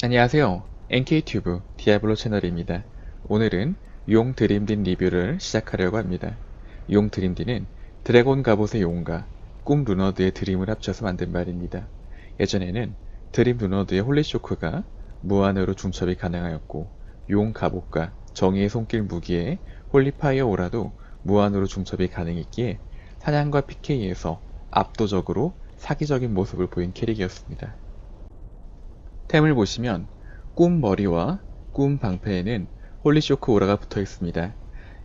안녕하세요. NK튜브 디아블로 채널입니다. 오늘은 용 드림딘 리뷰를 시작하려고 합니다. 용 드림딘은 드래곤 갑옷의 용과 꿈 루너드의 드림을 합쳐서 만든 말입니다. 예전에는 드림 루너드의 홀리쇼크가 무한으로 중첩이 가능하였고, 용 갑옷과 정의의 손길 무기의 홀리파이어 오라도 무한으로 중첩이 가능했기에 사냥과 PK에서 압도적으로 사기적인 모습을 보인 캐릭이었습니다. 템을 보시면 꿈 머리와 꿈 방패에는 홀리쇼크 오라가 붙어 있습니다.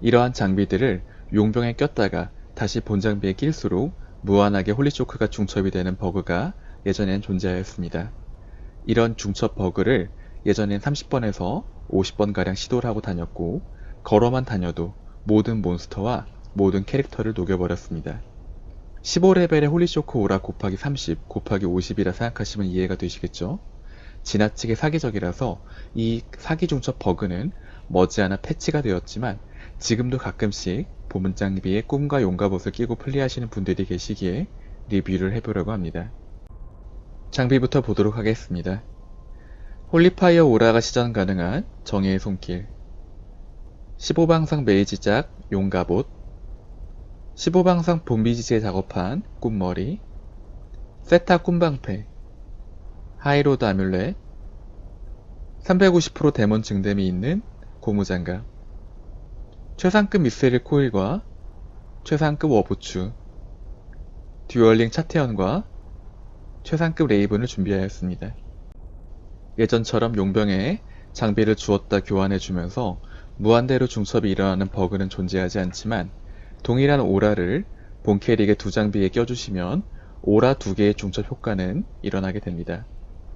이러한 장비들을 용병에 꼈다가 다시 본 장비에 낄수록 무한하게 홀리쇼크가 중첩이 되는 버그가 예전엔 존재하였습니다. 이런 중첩 버그를 예전엔 30번에서 50번가량 시도를 하고 다녔고, 걸어만 다녀도 모든 몬스터와 모든 캐릭터를 녹여버렸습니다. 15레벨의 홀리쇼크 오라 곱하기 30 곱하기 50이라 생각하시면 이해가 되시겠죠? 지나치게 사기적이라서 이 사기 중첩 버그는 머지않아 패치가 되었지만, 지금도 가끔씩 보문 장비에 꿈과 용갑옷을 끼고 플레이하시는 분들이 계시기에 리뷰를 해보려고 합니다. 장비부터 보도록 하겠습니다. 홀리파이어 오라가 시전 가능한 정의의 손길, 15방상 메이지작 용갑옷, 15방상 봄비지지에 작업한 꿈머리, 세타 꿈방패, 하이로드 아뮬렛, 350% 데몬 증댐이 있는 고무장갑, 최상급 미스릴 코일과 최상급 워부추, 듀얼링 차태현과 최상급 레이븐을 준비하였습니다. 예전처럼 용병에 장비를 주었다 교환해주면서 무한대로 중첩이 일어나는 버그는 존재하지 않지만, 동일한 오라를 본 캐릭의 두 장비에 껴주시면 오라 두 개의 중첩 효과는 일어나게 됩니다.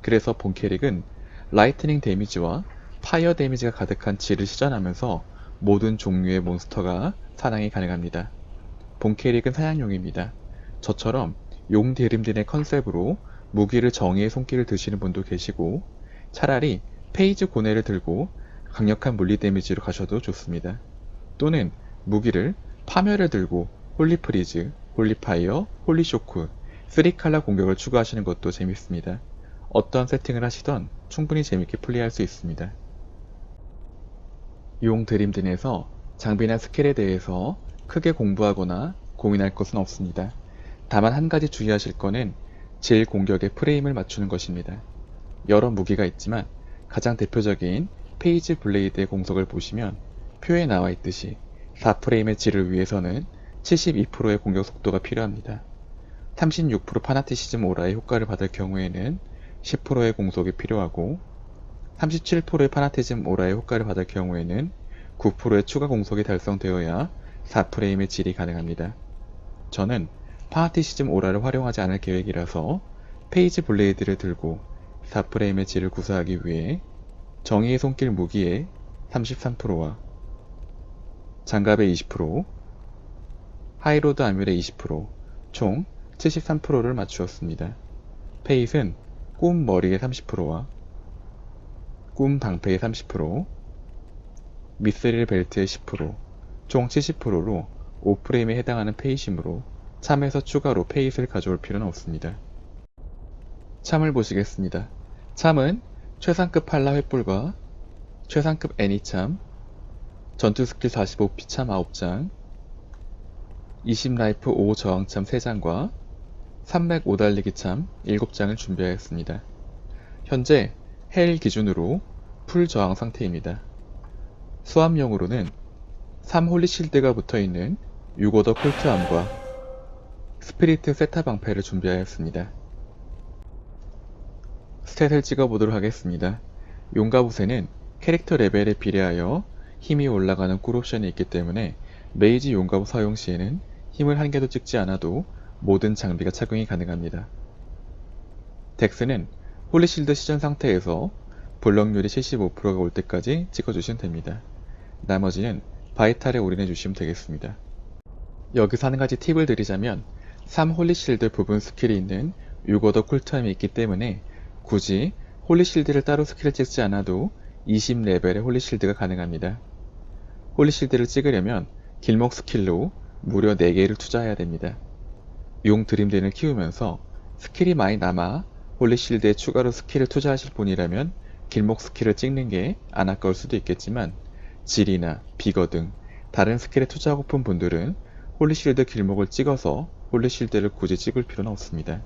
그래서 본 캐릭은 라이트닝 데미지와 파이어 데미지가 가득한 질을 시전하면서 모든 종류의 몬스터가 사냥이 가능합니다. 본 캐릭은 사냥용입니다. 저처럼 용 드림딘의 컨셉으로 무기를 정의의 손길을 드시는 분도 계시고, 차라리 페이지 고뇌를 들고 강력한 물리 데미지로 가셔도 좋습니다. 또는 무기를 파멸을 들고 홀리프리즈, 홀리파이어, 홀리쇼크, 3칼라 공격을 추가하시는 것도 재밌습니다. 어떤 세팅을 하시던 충분히 재밌게 플레이할 수 있습니다. 용 드림딘에서 장비나 스킬에 대해서 크게 공부하거나 고민할 것은 없습니다. 다만 한 가지 주의하실 거는 질 공격의 프레임을 맞추는 것입니다. 여러 무기가 있지만 가장 대표적인 페이지 블레이드의 공속을 보시면 표에 나와 있듯이 4프레임의 질을 위해서는 72%의 공격 속도가 필요합니다. 36% 파나티시즘 오라의 효과를 받을 경우에는 10%의 공속이 필요하고, 37%의 파나티즘 오라의 효과를 받을 경우에는 9%의 추가 공속이 달성되어야 4프레임의 질이 가능합니다. 저는 파나티시즘 오라를 활용하지 않을 계획이라서 페이지 블레이드를 들고 4프레임의 질을 구사하기 위해 정의의 손길 무기의 33%와 장갑의 20%, 하이로드 아뮬의 20%, 총 73%를 맞추었습니다. 페잇은 꿈 머리의 30%와 꿈 방패의 30%, 미스릴 벨트의 10%, 총 70%로 5프레임에 해당하는 페잇이므로 참에서 추가로 페잇을 가져올 필요는 없습니다. 참을 보시겠습니다. 참은 최상급 팔라 횃불과 최상급 애니참, 전투 스킬 45피 참 9장, 20라이프 5 저항참 3장과 3맥 5달리기 참 7장을 준비하였습니다. 현재 헬 기준으로 풀 저항 상태입니다. 수압용으로는 3 홀리실드가 붙어있는 6오더 콜트암과 스피리트 세타 방패를 준비하였습니다. 스탯을 찍어보도록 하겠습니다. 용갑옷에는 캐릭터 레벨에 비례하여 힘이 올라가는 꿀옵션이 있기 때문에 메이지 용갑옷 사용 시에는 힘을 한 개도 찍지 않아도 모든 장비가 착용이 가능합니다. 덱스는 홀리실드 시전 상태에서 블럭률이 75%가 올 때까지 찍어주시면 됩니다. 나머지는 바이탈에 올인해주시면 되겠습니다. 여기서 한 가지 팁을 드리자면, 3 홀리실드 부분 스킬이 있는 6오더 쿨타임이 있기 때문에 굳이 홀리실드를 따로 스킬을 찍지 않아도 20레벨의 홀리실드가 가능합니다. 홀리실드를 찍으려면 길목 스킬로 무려 4개를 투자해야 됩니다. 용 드림딘을 키우면서 스킬이 많이 남아 홀리실드에 추가로 스킬을 투자하실 분이라면 길목 스킬을 찍는 게 안 아까울 수도 있겠지만 질이나 비거 등 다른 스킬에 투자하고픈 분들은 홀리실드 길목을 찍어서 홀리실드를 굳이 찍을 필요는 없습니다.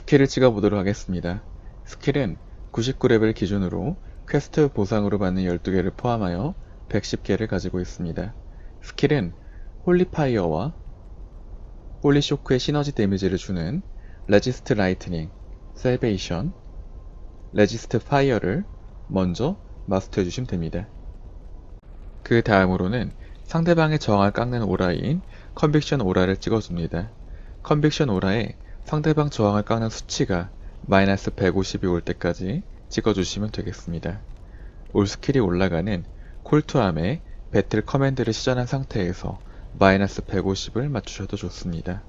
스킬을 찍어보도록 하겠습니다. 스킬은 99레벨 기준으로 퀘스트 보상으로 받는 12개를 포함하여 110개를 가지고 있습니다. 스킬은 홀리파이어와 홀리쇼크의 시너지 데미지를 주는 레지스트 라이트닝, 셀베이션, 레지스트 파이어를 먼저 마스터해 주시면 됩니다. 그 다음으로는 상대방의 저항을 깎는 오라인 컨빅션 오라를 찍어줍니다. 컨빅션 오라에 상대방 저항을 깎는 수치가 마이너스 150이 올 때까지 찍어주시면 되겠습니다. 올 스킬이 올라가는 콜투암에 배틀 커맨드를 시전한 상태에서 마이너스 150을 맞추셔도 좋습니다.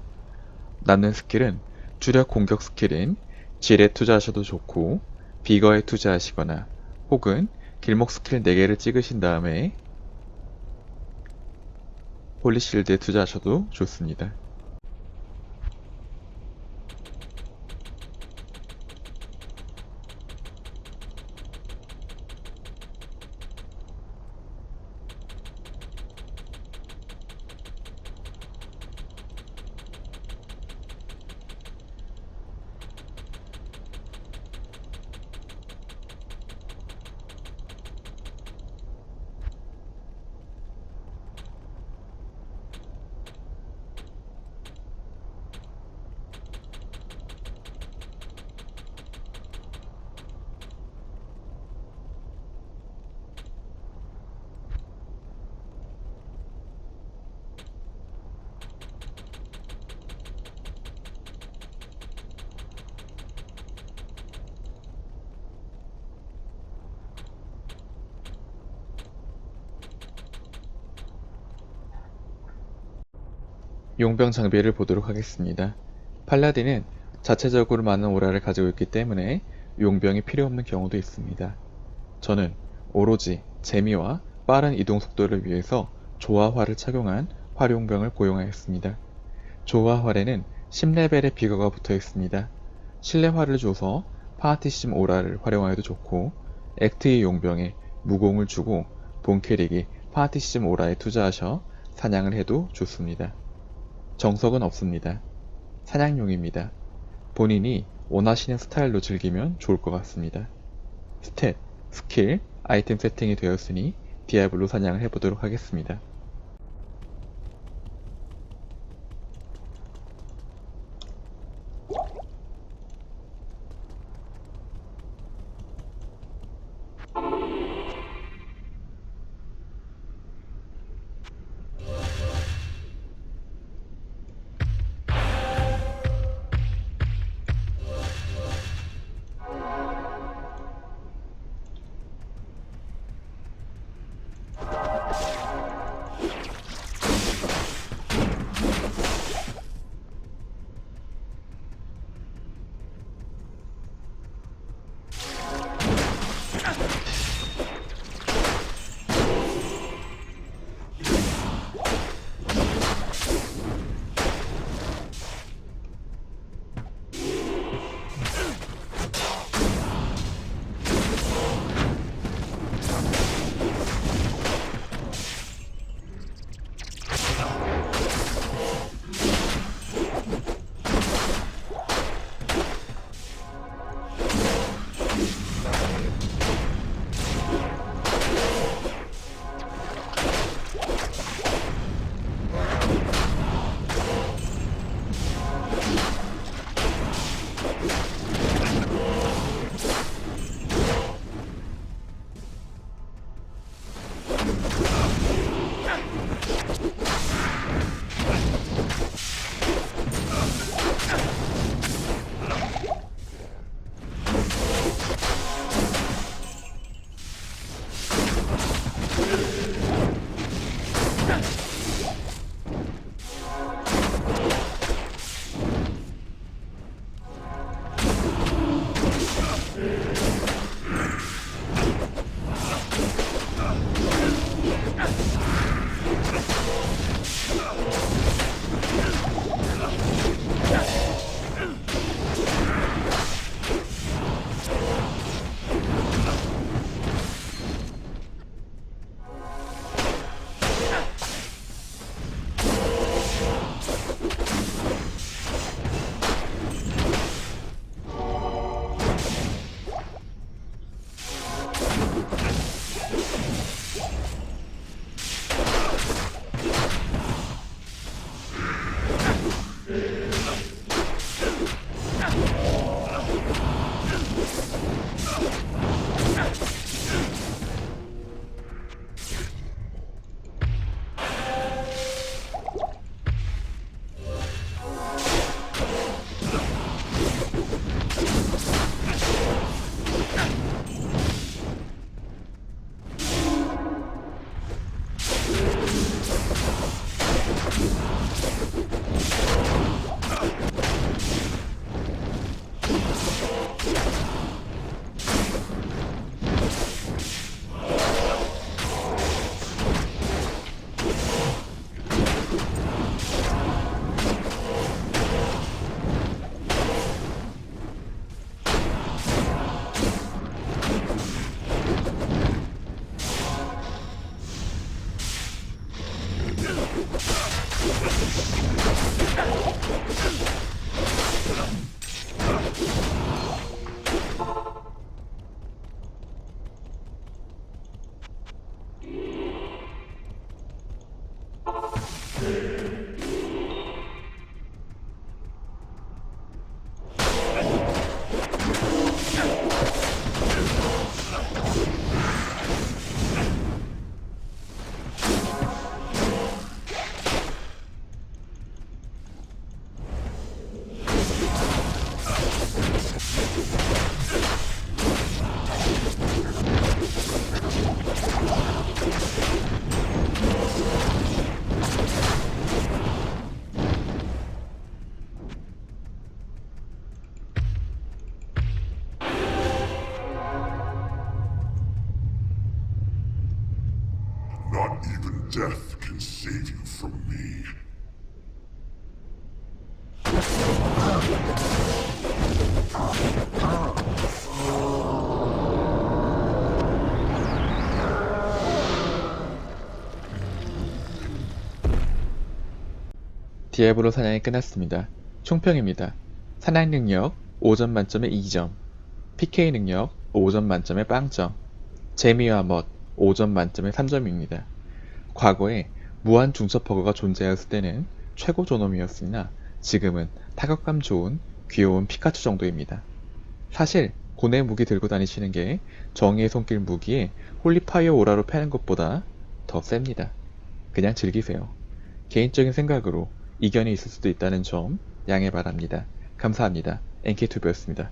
남는 스킬은 주력 공격 스킬인 질에 투자하셔도 좋고 비거에 투자하시거나 혹은 길목 스킬 4개를 찍으신 다음에 홀리실드에 투자하셔도 좋습니다. 용병 장비를 보도록 하겠습니다. 팔라딘은 자체적으로 많은 오라를 가지고 있기 때문에 용병이 필요 없는 경우도 있습니다. 저는 오로지 재미와 빠른 이동 속도를 위해서 조화화를 착용한 활용병을 고용하였습니다. 조화활에는 10레벨의 비거가 붙어 있습니다. 실내화를 줘서 파티심 오라를 활용하여도 좋고 액트의 용병에 무공을 주고 본 캐릭이 파티심 오라에 투자하셔 사냥을 해도 좋습니다. 정석은 없습니다. 사냥용입니다. 본인이 원하시는 스타일로 즐기면 좋을 것 같습니다. 스탯, 스킬, 아이템 세팅이 되었으니 디아블로 사냥을 해보도록 하겠습니다. Not even death can save you from me. 디아블로 사냥이 끝났습니다. 총평입니다. 사냥 능력 5점 만점에 2점, PK 능력 5점 만점에 빵점, 재미와 멋 5점 만점에 3점입니다. 과거에 무한 중첩버거가 존재하였을 때는 최고 존엄이었으나 지금은 타격감 좋은 귀여운 피카츄 정도입니다. 사실 고뇌 무기 들고 다니시는 게 정의의 손길 무기에 홀리파이어 오라로 패는 것보다 더 셉니다. 그냥 즐기세요. 개인적인 생각으로 이견이 있을 수도 있다는 점 양해 바랍니다. 감사합니다. NK투브였습니다.